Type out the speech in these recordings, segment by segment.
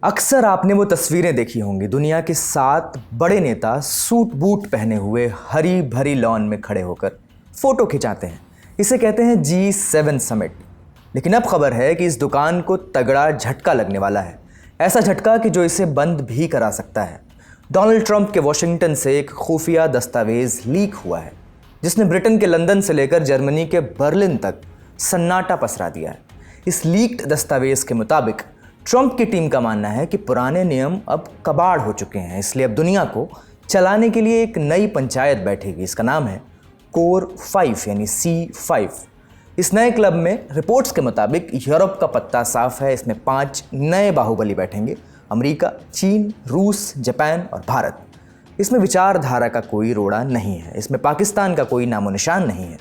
अक्सर आपने वो तस्वीरें देखी होंगी, दुनिया के 7 बड़े नेता सूट बूट पहने हुए हरी भरी लॉन में खड़े होकर फोटो खिंचाते हैं। इसे कहते हैं G7 समिट। लेकिन अब खबर है कि इस दुकान को तगड़ा झटका लगने वाला है, ऐसा झटका कि जो इसे बंद भी करा सकता है। डोनाल्ड ट्रंप के वॉशिंगटन से एक खुफिया दस्तावेज लीक हुआ है, जिसने ब्रिटेन के लंदन से लेकर जर्मनी के बर्लिन तक सन्नाटा पसरा दिया है। इस लीक्ड दस्तावेज के मुताबिक ट्रंप की टीम का मानना है कि पुराने नियम अब कबाड़ हो चुके हैं, इसलिए अब दुनिया को चलाने के लिए एक नई पंचायत बैठेगी। इसका नाम है कोर 5 यानी C5। इस नए क्लब में रिपोर्ट्स के मुताबिक यूरोप का पत्ता साफ है। इसमें 5 नए बाहुबली बैठेंगे: अमेरिका, चीन, रूस, जापान और भारत। इसमें विचारधारा का कोई रोड़ा नहीं है, इसमें पाकिस्तान का कोई नामो निशान नहीं है।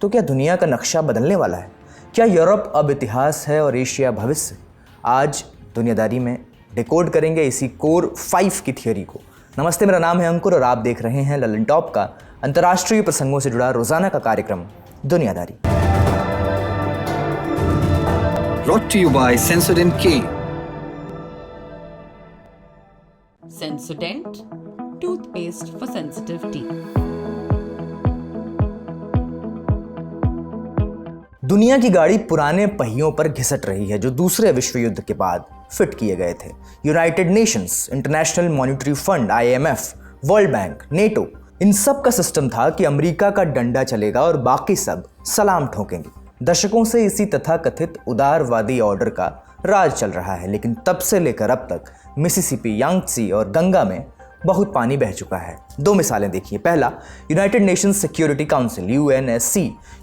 तो क्या दुनिया का नक्शा बदलने वाला है? क्या यूरोप अब इतिहास है और एशिया भविष्य? आज दुनियादारी में डिकोड करेंगे इसी कोर 5 की थियोरी को। नमस्ते, मेरा नाम है अंकुर और आप देख रहे हैं ललन टॉप का अंतर्राष्ट्रीय प्रसंगों से जुड़ा रोजाना का कार्यक्रम दुनियादारी। Brought to you by Sensodyne K. Sensodent toothpaste for sensitive teeth. दुनिया की गाड़ी पुराने पहियों पर घिसट रही है, जो दूसरे विश्व युद्ध के बाद फिट किए गए थे। United Nations, International Monetary Fund IMF, World Bank, NATO, इन सब का सिस्टम था कि अमेरिका का डंडा चलेगा और बाकी सब सलाम ठोकेंगे। दशकों से इसी तथाकथित उदारवादी ऑर्डर का राज चल रहा है, लेकिन तब से लेकर अब तक मिसिसिपी, यांगत्से और गंगा में बहुत पानी बह चुका है। 2 मिसालें देखिए। पहला, United Nations security council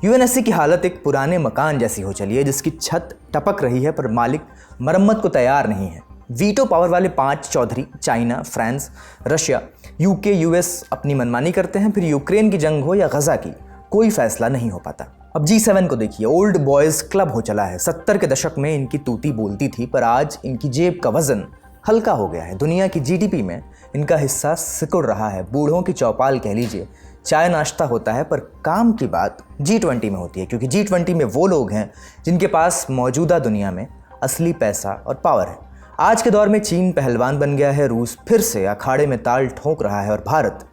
UNSC की हालत एक पुराने मकान जैसी हो चली है, जिसकी छत टपक रही है पर मालिक मरम्मत को तैयार नहीं है। वीटो पावर वाले 5 चौधरी China, France, Russia, UK, US अपनी मनमानी करते हैं। फिर यूक्रेन की जंग हो या गजा की, कोई फैसला नहीं हो पाता। अब G7 को देखिए, ओल्ड बॉयज क्लब हो चला है। 70 के दशक में इनकी तूती बोलती थी, पर आज इनकी जेब का वजन हल्का हो गया है। दुनिया की GDP में इनका हिस्सा सिकुड़ रहा है। बूढ़ों की चौपाल कह लीजिए। चाय नाश्ता होता है पर काम की बात G20 में होती है, क्योंकि G20 में वो लोग हैं जिनके पास मौजूदा दुनिया में असली पैसा और पावर है। आज के दौर में चीन पहलवान बन गया है, रूस फिर से अखाड़े में ताल ठोक रहा है और भारत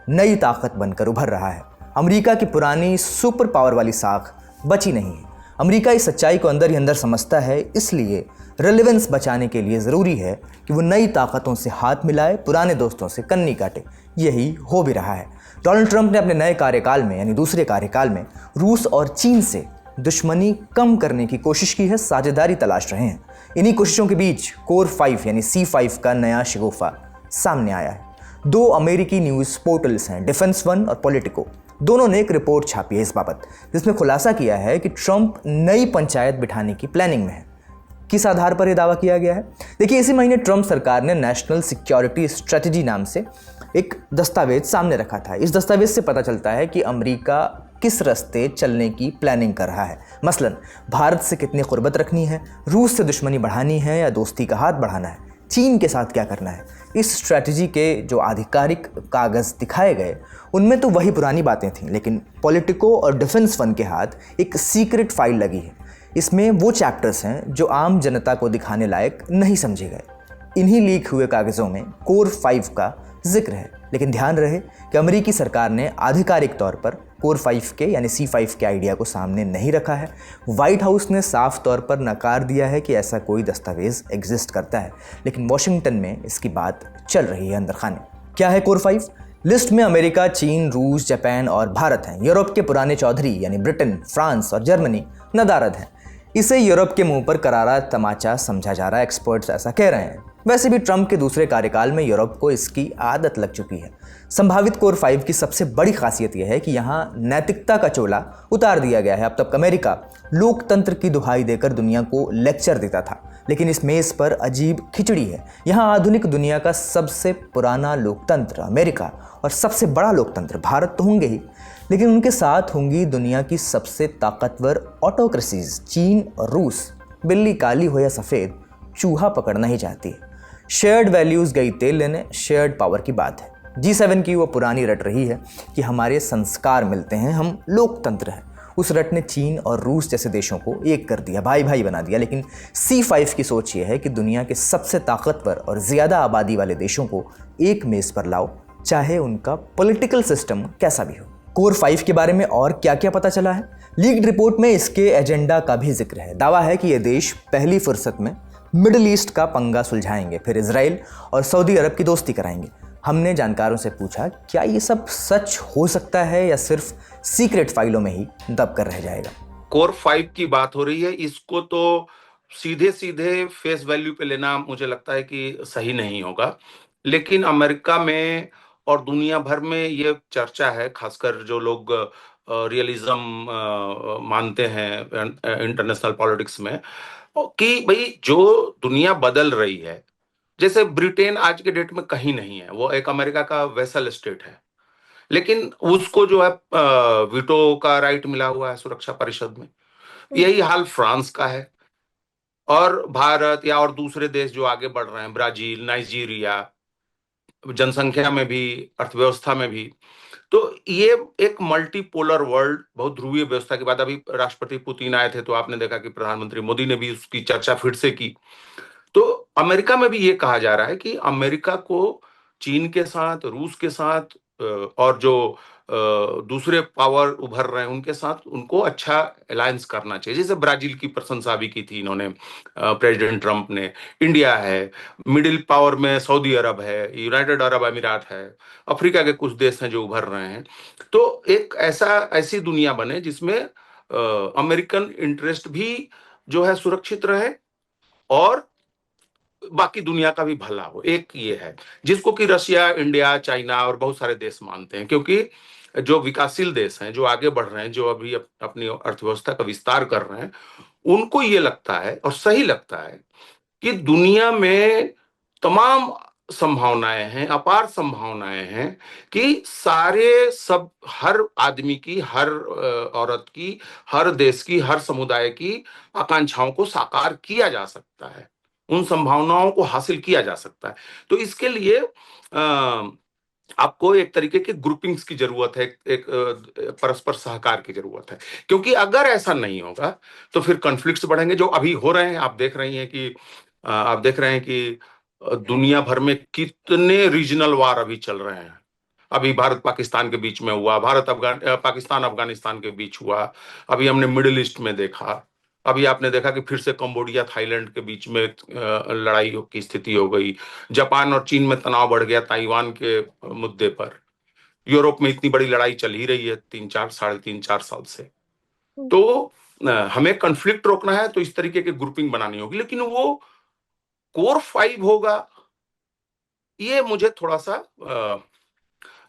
नई ताकत बनकर उभर रहा है। अमेरिका की पुरानी सुपर पावर वाली साख बची नहीं है। अमेरिका इस सच्चाई को अंदर ही अंदर समझता है, इसलिए रेलेवेंस बचाने के लिए ज़रूरी है कि वो नई ताकतों से हाथ मिलाए, पुराने दोस्तों से कन्नी काटे। यही हो भी रहा है। डोनाल्ड ट्रंप ने अपने नए कार्यकाल में यानी दूसरे कार्यकाल में रूस और चीन से दुश्मनी कम करने की कोशिश की है, साझेदारी तलाश रहे हैं। इन्हीं कोशिशों के बीच कोर 5 यानी C5 का नया शगुफा सामने आया है। 2 अमेरिकी न्यूज़ पोर्टल्स हैं, डिफेंस वन और पॉलिटिको। दोनों ने एक रिपोर्ट छापी है इस बाबत, जिसमें खुलासा किया है कि ट्रंप नई पंचायत बिठाने की प्लानिंग में है। किस आधार पर यह दावा किया गया है? देखिए, इसी महीने ट्रंप सरकार ने नेशनल सिक्योरिटी स्ट्रेटजी नाम से एक दस्तावेज सामने रखा था। इस दस्तावेज से पता चलता है कि अमेरिका किस रास्ते चलने की प्लानिंग कर रहा है। मसलन, भारत से कितनी कुर्बत रखनी है, रूस से दुश्मनी बढ़ानी है या दोस्ती का हाथ बढ़ाना है, चीन के साथ क्या करना है। इस स्ट्रैटेजी के जो आधिकारिक कागज़ दिखाए गए, उनमें तो वही पुरानी बातें थीं, लेकिन पॉलिटिको और डिफेंस वन के हाथ एक सीक्रेट फाइल लगी है। इसमें वो चैप्टर्स हैं जो आम जनता को दिखाने लायक नहीं समझे गए। इन्हीं लीक हुए कागज़ों में कोर 5 का जिक्र है, लेकिन ध्यान रहे कि अमेरिकी सरकार ने आधिकारिक तौर पर कोर 5 के यानी C5 के आइडिया को सामने नहीं रखा है। व्हाइट हाउस ने साफ तौर पर नकार दिया है कि ऐसा कोई दस्तावेज एग्जिस्ट करता है, लेकिन वॉशिंगटन में इसकी बात चल रही है अंदर खाने। क्या है कोर 5? लिस्ट में अमेरिका, चीन, रूस, जापान और भारत हैं। यूरोप के पुराने चौधरी यानी ब्रिटेन, फ्रांस और जर्मनी नदारद हैं। इसे यूरोप के मुंह पर करारा तमाचा समझा जा रहा है, एक्सपर्ट्स ऐसा कह रहे हैं। वैसे भी ट्रंप के दूसरे कार्यकाल में यूरोप को इसकी आदत लग चुकी है। संभावित कोर 5 की सबसे बड़ी खासियत यह है कि यहाँ नैतिकता का चोला उतार दिया गया है। अब तक अमेरिका लोकतंत्र की दुहाई देकर दुनिया को लेक्चर देता था, लेकिन इस मेज़ पर अजीब खिचड़ी है। यहाँ आधुनिक दुनिया का सबसे पुराना लोकतंत्र अमेरिका और सबसे बड़ा लोकतंत्र भारत तो होंगे ही, लेकिन उनके साथ होंगी दुनिया की सबसे ताकतवर ऑटोक्रेसीज चीन और रूस। बिल्ली काली हो या सफ़ेद, चूहा पकड़ना ही चाहती है। शेयर्ड वैल्यूज़ गई तेल लेने, शेयर्ड पावर की बात है। G7 की वो पुरानी रट रही है कि हमारे संस्कार मिलते हैं, हम लोकतंत्र हैं। उस रट ने चीन और रूस जैसे देशों को एक कर दिया, भाई भाई बना दिया। लेकिन C5 की सोच ये है कि दुनिया के सबसे ताकतवर और ज़्यादा आबादी वाले देशों को एक मेज़ पर लाओ, चाहे उनका पॉलिटिकल सिस्टम कैसा भी हो। कोर 5 के बारे में और क्या क्या पता चला है? लीक्ड रिपोर्ट में इसके एजेंडा का भी जिक्र है। दावा है कि ये देश पहली फुर्सत में मिडिल ईस्ट का पंगा सुलझाएंगे, फिर इजराइल और सऊदी अरब की दोस्ती कराएंगे। हमने जानकारों से पूछा, क्या ये सब सच हो सकता है या सिर्फ सीक्रेट फाइलों में ही दब कर रह जाएगा? कोर 5 की बात हो रही है, इसको तो सीधे सीधे फेस वैल्यू पे लेना मुझे लगता है कि सही नहीं होगा। लेकिन अमेरिका में और दुनिया भर में ये चर्चा है, खासकर जो लोग रियलिज्म मानते हैं इंटरनेशनल पॉलिटिक्स में, कि भाई जो दुनिया बदल रही है, जैसे ब्रिटेन आज के डेट में कहीं नहीं है, वो एक अमेरिका का वेसल स्टेट है, लेकिन उसको जो है वीटो का राइट मिला हुआ है सुरक्षा परिषद में। यही हाल फ्रांस का है, और भारत या और दूसरे देश जो आगे बढ़ रहे हैं, ब्राजील, नाइजीरिया, जनसंख्या में भी, अर्थव्यवस्था में भी। तो ये एक मल्टीपोलर वर्ल्ड, बहुत ध्रुवीय व्यवस्था के बाद अभी राष्ट्रपति पुतिन आए थे, तो आपने देखा कि प्रधानमंत्री मोदी ने भी उसकी चर्चा फिर से की। तो अमेरिका में भी ये कहा जा रहा है कि अमेरिका को चीन के साथ, रूस के साथ और जो दूसरे पावर उभर रहे हैं उनके साथ उनको अच्छा अलायंस करना चाहिए। जैसे ब्राजील की प्रशंसा भी की थी इन्होंने, प्रेसिडेंट ट्रंप ने। इंडिया है, मिडिल पावर में सऊदी अरब है, यूनाइटेड अरब अमीरात है, अफ्रीका के कुछ देश हैं जो उभर रहे हैं। तो एक ऐसी दुनिया बने जिसमें अमेरिकन इंटरेस्ट भी जो है सुरक्षित रहे और बाकी दुनिया का भी भला हो। एक ये है जिसको कि रशिया, इंडिया, चाइना और बहुत सारे देश मानते हैं, क्योंकि जो विकासशील देश हैं, जो आगे बढ़ रहे हैं, जो अभी अपनी अर्थव्यवस्था का विस्तार कर रहे हैं, उनको ये लगता है और सही लगता है कि दुनिया में तमाम संभावनाएं हैं, अपार संभावनाएं हैं कि सब हर आदमी की, हर औरत की, हर देश की, हर समुदाय की आकांक्षाओं को साकार किया जा सकता है, उन संभावनाओं को हासिल किया जा सकता है। तो इसके लिए आपको एक तरीके के ग्रुपिंग्स की जरूरत है, एक परस्पर सहकार की जरूरत है, क्योंकि अगर ऐसा नहीं होगा तो फिर कॉन्फ्लिक्ट्स बढ़ेंगे, जो अभी हो रहे हैं। आप देख रहे हैं कि दुनिया भर में कितने रीजनल वार अभी चल रहे हैं। अभी भारत पाकिस्तान के बीच में हुआ, पाकिस्तान अफगानिस्तान के बीच हुआ, अभी हमने मिडिल ईस्ट में देखा, अभी आपने देखा कि फिर से कंबोडिया थाईलैंड के बीच में लड़ाई की स्थिति हो गई, जापान और चीन में तनाव बढ़ गया ताइवान के मुद्दे पर, यूरोप में इतनी बड़ी लड़ाई चल ही रही है 3-4 साल से। तो हमें कॉन्फ्लिक्ट रोकना है तो इस तरीके की ग्रुपिंग बनानी होगी, लेकिन वो कोर 5 होगा, ये मुझे थोड़ा सा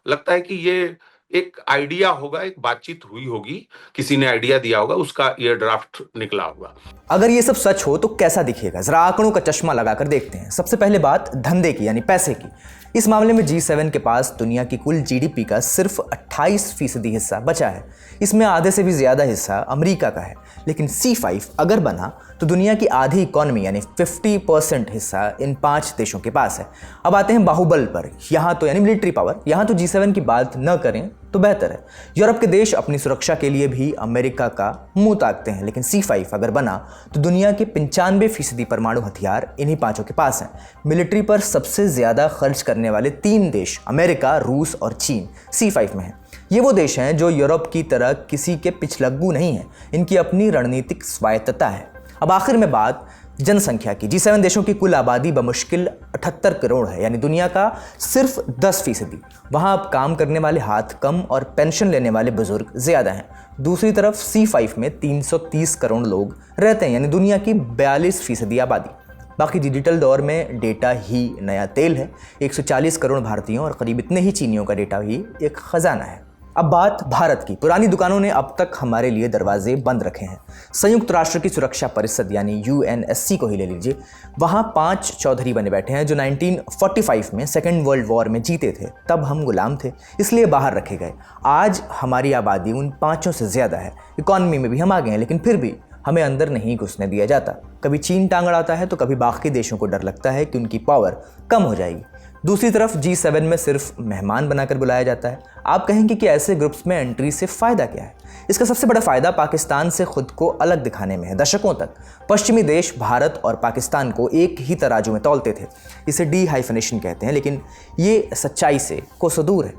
लगता है कि ये एक आइडिया होगा, एक बातचीत हुई होगी, किसी ने आइडिया दिया होगा, उसका ये ड्राफ्ट निकला होगा। अगर ये सब सच हो तो कैसा दिखेगा? जरा आंकड़ों का चश्मा लगाकर देखते हैं। सबसे पहले बात धंधे की, यानी पैसे की। इस मामले में G7 के पास दुनिया की कुल GDP का सिर्फ 28% हिस्सा बचा है। इसमें आधे से भी ज्यादा हिस्सा अमेरिका का है। लेकिन C5 अगर बना तो दुनिया की आधी इकोनॉमी यानी 50% हिस्सा इन 5 देशों के पास है। अब आते हैं बाहुबल पर। यहाँ तो यानी मिलिट्री पावर, यहाँ तो G7 की बात न करें तो बेहतर है। यूरोप के देश अपनी सुरक्षा के लिए भी अमेरिका का मुंह ताकते हैं, लेकिन C5 अगर बना तो दुनिया के 95% परमाणु हथियार इन्हीं 5 के पास हैं। मिलिट्री पर सबसे ज्यादा खर्च करने वाले 3 देश अमेरिका, रूस और चीन C5 में हैं। ये वो देश हैं जो यूरोप की तरह किसी के पिछलग्गू नहीं हैं, इनकी अपनी रणनीतिक स्वायत्तता है। अब आखिर में बात जनसंख्या की। G7 देशों की कुल आबादी बमुश्किल 78 करोड़ है, यानी दुनिया का सिर्फ 10%। वहाँ अब काम करने वाले हाथ कम और पेंशन लेने वाले बुजुर्ग ज़्यादा हैं। दूसरी तरफ C5 में 330 करोड़ लोग रहते हैं, यानी दुनिया की 42% आबादी। बाकी डिजिटल दौर में डेटा ही नया तेल है। 140 करोड़ भारतीयों और करीब इतने ही चीनियों का डेटा ही एक खजाना है। अब बात भारत की। पुरानी दुकानों ने अब तक हमारे लिए दरवाजे बंद रखे हैं। संयुक्त राष्ट्र की सुरक्षा परिषद यानी UNSC को ही ले लीजिए, वहाँ 5 चौधरी बने बैठे हैं जो 1945 में सेकेंड वर्ल्ड वॉर में जीते थे। तब हम गुलाम थे, इसलिए बाहर रखे गए। आज हमारी आबादी उन 5 से ज़्यादा है, इकॉनमी में भी हम आगे हैं, लेकिन फिर भी हमें अंदर नहीं घुसने दिया जाता। कभी चीन टांग अड़ाता है तो कभी बाकी देशों को डर लगता है कि उनकी पावर कम हो जाएगी। दूसरी तरफ G7 में सिर्फ मेहमान बनाकर बुलाया जाता है। आप कहेंगे कि ऐसे ग्रुप्स में एंट्री से फ़ायदा क्या है? इसका सबसे बड़ा फ़ायदा पाकिस्तान से खुद को अलग दिखाने में है। दशकों तक पश्चिमी देश भारत और पाकिस्तान को एक ही तराजू में तौलते थे। इसे डी-हाइफनेशन कहते हैं, लेकिन ये सच्चाई से कोसों दूर है।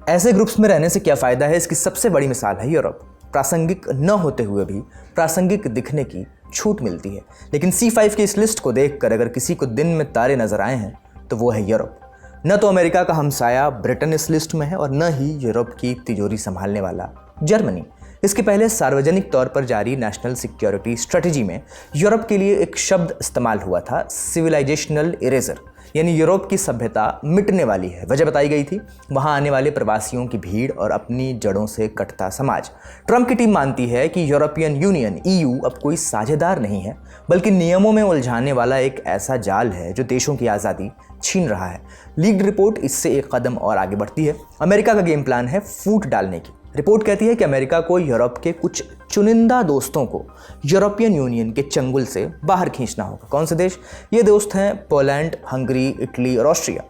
ऐसे ग्रुप्स में रहने से क्या फ़ायदा है, इसकी सबसे बड़ी मिसाल है यूरोप। प्रासंगिक न होते हुए भी प्रासंगिक दिखने की छूट मिलती है। लेकिन C5 की इस लिस्ट को देखकर अगर किसी को दिन में तारे नजर आए हैं तो वो है यूरोप। न तो अमेरिका का हमसाया ब्रिटेन इस लिस्ट में है और न ही यूरोप की तिजोरी संभालने वाला जर्मनी। इसके पहले सार्वजनिक तौर पर जारी नेशनल सिक्योरिटी स्ट्रेटजी में यूरोप के लिए एक शब्द इस्तेमाल हुआ था, सिविलाइजेशनल इरेजर, यानी यूरोप की सभ्यता मिटने वाली है। वजह बताई गई थी वहां आने वाले प्रवासियों की भीड़ और अपनी जड़ों से कटता समाज। ट्रंप की टीम मानती है कि यूरोपियन यूनियन EU अब कोई साझेदार नहीं है, बल्कि नियमों में उलझाने वाला एक ऐसा जाल है जो देशों की आज़ादी छीन रहा है। लीक्ड रिपोर्ट इससे एक कदम और आगे बढ़ती है। अमेरिका का गेम प्लान है फूट डालने की। रिपोर्ट कहती है कि अमेरिका को यूरोप के कुछ चुनिंदा दोस्तों को यूरोपियन यूनियन के चंगुल से बाहर खींचना होगा। कौन से देश? ये दोस्त हैं पोलैंड, हंगरी, इटली और ऑस्ट्रिया।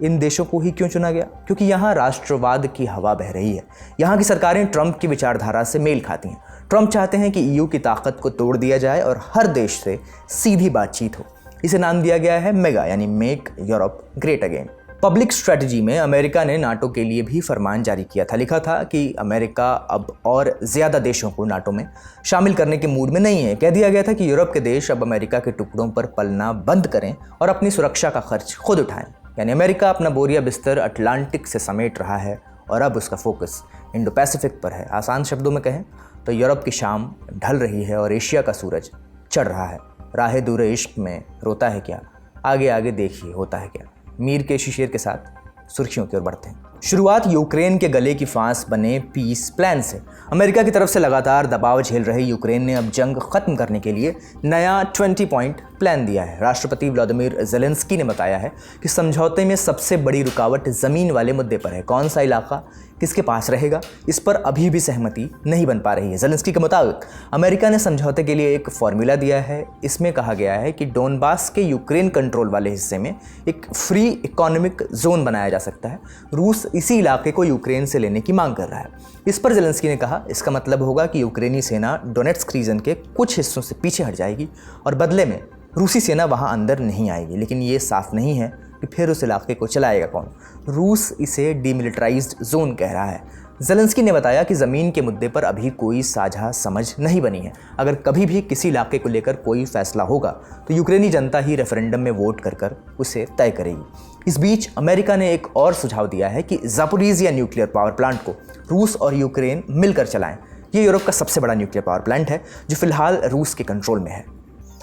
इन देशों को ही क्यों चुना गया? क्योंकि यहाँ राष्ट्रवाद की हवा बह रही है। यहाँ की सरकारें ट्रंप की विचारधारा से मेल खाती हैं। ट्रंप चाहते हैं कि EU की ताकत को तोड़ दिया जाए और हर देश से सीधी बातचीत हो। इसे नाम दिया गया है मेगा, यानी make Europe great again. Public strategy में अमेरिका ने नाटो के लिए भी फरमान जारी किया था। लिखा था कि अमेरिका अब और ज़्यादा देशों को नाटो में शामिल करने के मूड में नहीं है। कह दिया गया था कि यूरोप के देश अब अमेरिका के टुकड़ों पर पलना बंद करें और अपनी सुरक्षा का खर्च खुद उठाएं। यानी अमेरिका अपना बोरिया बिस्तर अटलांटिक से समेट रहा है और अब उसका फोकस इंडो पैसिफिक पर है। आसान शब्दों में कहें तो यूरोप की शाम ढल रही है और एशिया का सूरज चढ़ रहा है। राहे दूरे इश्क में रोता है क्या, आगे आगे देखिए होता है क्या। मीर के शेर के साथ सुर्खियों की ओर बढ़ते हैं। शुरुआत यूक्रेन के गले की फांस बने पीस प्लान से। अमेरिका की तरफ से लगातार दबाव झेल रहे यूक्रेन ने अब जंग खत्म करने के लिए नया 20 पॉइंट प्लान दिया है। राष्ट्रपति व्लादिमीर ज़ेलेंस्की ने बताया है कि समझौते में सबसे बड़ी रुकावट ज़मीन वाले मुद्दे पर है। कौन सा इलाका किसके पास रहेगा, इस पर अभी भी सहमति नहीं बन पा रही है। ज़ेलेंस्की के मुताबिक अमेरिका ने समझौते के लिए एक फॉर्मूला दिया है। इसमें कहा गया है कि डोनबास के यूक्रेन कंट्रोल वाले हिस्से में एक फ्री इकोनॉमिक जोन बनाया जा सकता है। रूस इसी इलाके को यूक्रेन से लेने की मांग कर रहा है। इस पर ज़ेलेंस्की ने कहा इसका मतलब होगा कि यूक्रेनी सेना डोनेट्स्क रीजन के कुछ हिस्सों से पीछे हट जाएगी और बदले में रूसी सेना वहां अंदर नहीं आएगी। लेकिन ये साफ नहीं है कि फिर उस इलाके को चलाएगा कौन। रूस इसे डीमिलिटराइज्ड जोन कह रहा है। ज़ेलेंस्की ने बताया कि ज़मीन के मुद्दे पर अभी कोई साझा समझ नहीं बनी है। अगर कभी भी किसी इलाके को लेकर कोई फैसला होगा तो यूक्रेनी जनता ही रेफरेंडम में वोट कर उसे तय करेगी। इस बीच अमेरिका ने एक और सुझाव दिया है कि ज़ापोरिज़िया न्यूक्लियर पावर प्लांट को रूस और यूक्रेन मिलकर चलाएं। ये यूरोप का सबसे बड़ा न्यूक्लियर पावर प्लांट है जो फिलहाल रूस के कंट्रोल में है।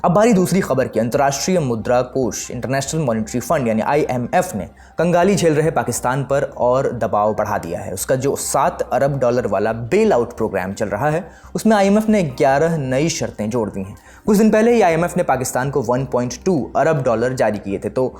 अब बारी दूसरी खबर की। अंतर्राष्ट्रीय मुद्रा कोष इंटरनेशनल मॉनिटरी फंड यानी IMF ने कंगाली झेल रहे पाकिस्तान पर और दबाव बढ़ा दिया है। उसका जो $7 अरब वाला बेल आउट प्रोग्राम चल रहा है उसमें IMF ने 11 नई शर्तें जोड़ दी हैं। कुछ दिन पहले ही IMF ने पाकिस्तान को $1.2 अरब जारी किए थे। तो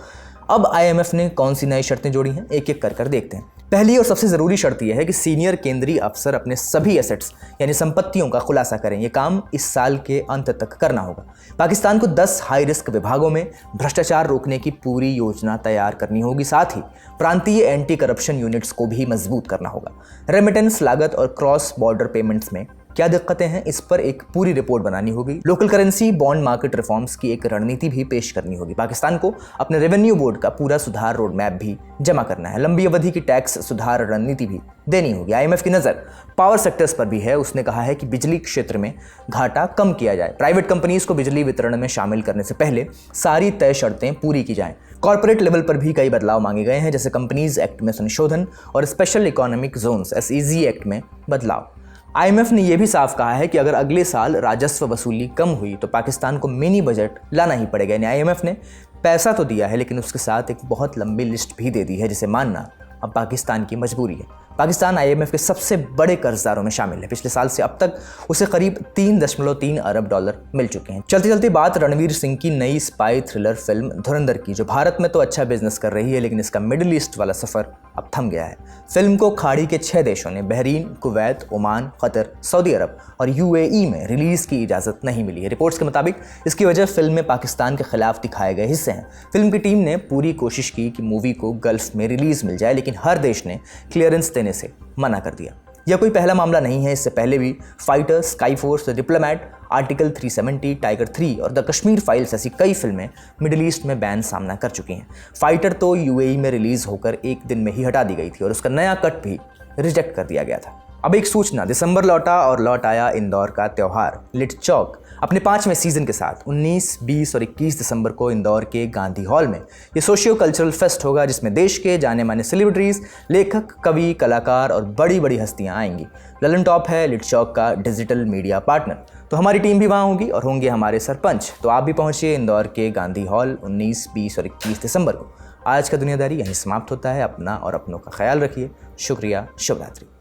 अब IMF ने कौन सी नई शर्तें जोड़ी हैं, एक एक कर देखते हैं। पहली और सबसे ज़रूरी शर्त यह है कि सीनियर केंद्रीय अफसर अपने सभी एसेट्स यानी संपत्तियों का खुलासा करें। यह काम इस साल के अंत तक करना होगा। पाकिस्तान को 10 हाई रिस्क विभागों में भ्रष्टाचार रोकने की पूरी योजना तैयार करनी होगी। साथ ही प्रांतीय एंटी करप्शन यूनिट्स को भी मजबूत करना होगा। रेमिटेंस लागत और क्रॉस बॉर्डर पेमेंट्स में क्या दिक्कतें हैं, इस पर एक पूरी रिपोर्ट बनानी होगी। Local currency bond market reforms की एक रणनीति भी पेश करनी होगी। पाकिस्तान को अपने रेवेन्यू बोर्ड का पूरा सुधार रोड मैप भी जमा करना है। लंबी अवधि की टैक्स सुधार रणनीति भी देनी होगी। IMF की नज़र पावर सेक्टर्स पर भी है। उसने कहा है कि बिजली क्षेत्र में घाटा कम किया जाए। प्राइवेट कंपनीज को बिजली वितरण में शामिल करने से पहले सारी तय शर्तें पूरी की जाएं। कॉर्पोरेट लेवल पर भी कई बदलाव मांगे गए हैं, जैसे कंपनीज एक्ट में संशोधन और special economic zones SEZ act में बदलाव। IMF ने यह भी साफ कहा है कि अगर अगले साल राजस्व वसूली कम हुई तो पाकिस्तान को मिनी बजट लाना ही पड़ेगा। यानी IMF ने पैसा तो दिया है लेकिन उसके साथ एक बहुत लंबी लिस्ट भी दे दी है जिसे मानना अब पाकिस्तान की मजबूरी है। पाकिस्तान IMF के सबसे बड़े कर्जदारों में शामिल है। पिछले साल से अब तक उसे करीब 3.3 अरब डॉलर मिल चुके हैं। चलती चलती बात रणवीर सिंह की नई स्पाई थ्रिलर फिल्म धुरंधर की, जो भारत में तो अच्छा बिजनेस कर रही है, लेकिन इसका मिडिल ईस्ट वाला सफर अब थम गया है। फिल्म को खाड़ी के 6 देशों ने Bahrain, Kuwait, Oman, Qatar, Saudi Arab और UAE में रिलीज की इजाजत नहीं मिली है। रिपोर्ट्स के मुताबिक इसकी वजह फिल्म में पाकिस्तान के खिलाफ दिखाए गए हिस्से हैं। फिल्म की टीम ने पूरी कोशिश की कि मूवी को गल्फ में रिलीज मिल जाए, लेकिन हर देश ने क्लियरेंस देने से मना कर दिया। यह कोई पहला मामला नहीं है। इससे पहले भी fighter, sky force, the diplomat, article 370, tiger 3 और द कश्मीर फाइल्स ऐसी कई फिल्में मिडिल ईस्ट में बैन सामना कर चुकी हैं। फाइटर तो UAE में रिलीज होकर एक दिन में ही हटा दी गई थी और उसका नया कट भी रिजेक्ट कर दिया गया था। अब एक सूचना, दिसंबर लौटा और लौट आया इंदौर का त्यौहार लिट चौक अपने 5वें सीजन के साथ 19, 20 और 21 दिसंबर को इंदौर के गांधी हॉल में ये सोशियो कल्चरल फेस्ट होगा, जिसमें देश के जाने माने सेलिब्रिटीज, लेखक, कवि, कलाकार और बड़ी बड़ी हस्तियां आएंगी। ललन टॉप है लिट चौक का डिजिटल मीडिया पार्टनर, तो हमारी टीम भी वहाँ होगी और होंगे हमारे सरपंच। तो आप भी पहुंचिए इंदौर के गांधी हॉल 19, 20 और 21 दिसंबर को। आज का दुनियादारी यहीं समाप्त होता है। अपना और अपनों का ख्याल रखिए। शुक्रिया, शुभ रात्रि।